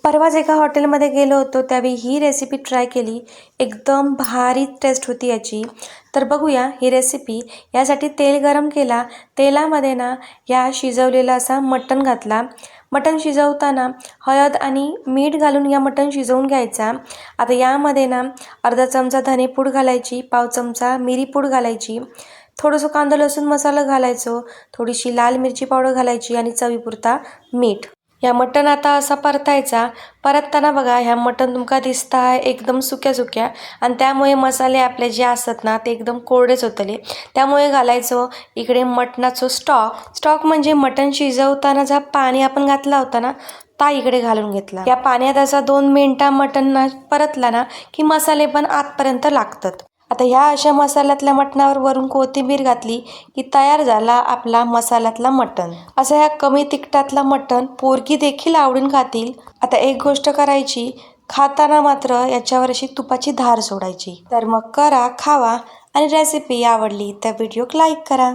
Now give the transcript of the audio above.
परवाच एका हॉटेलमध्ये गेलो होतो, त्यावेळी ही रेसिपी ट्राय केली. एकदम भारी टेस्ट होती याची. तर बघूया ही रेसिपी. यासाठी तेल गरम केला. तेलामध्ये ना या शिजवलेला असा मटण घातला. मटण शिजवताना हळद आणि मीठ घालून या मटण शिजवून घ्यायचा. आता यामध्ये ना अर्धा चमचा धनेपूड घालायची, पाव चमचा मिरीपूड घालायची, थोडंसं कांदा लसूण मसाला घालायचो, थोडीशी लाल मिरची पावडर घालायची आणि चवीपुरता मीठ. या मटण आता असा परतायचा. परतताना बघा ह्या मटण तुमका दिसताय एकदम सुक्या आणि त्यामुळे मसाले आपले जे असतात ना ते एकदम कोरडेच होतले. त्यामुळे घालायचो इकडे मटणाचं स्टॉक म्हणजे मटण शिजवताना जा पाणी आपण घातला होता ना ता इकडे घालून घेतला. या पाण्यात असा 2 मिनिटा मटण परतला ना की मसाले पण आतपर्यंत लागतात. आता ह्या अशा मसाल्यातल्या मटणावर वरून कोथिंबीर घातली की तयार झाला आपला मसाल्यातला मटण. असं ह्या कमी तिखटातला मटण पोरगी देखील आवडून खातील. आता एक गोष्ट करायची, खाताना मात्र याच्यावर अशी तुपाची धार सोडायची. तर मग करा, खावा आणि रेसिपी आवडली तर व्हिडिओ लाईक करा.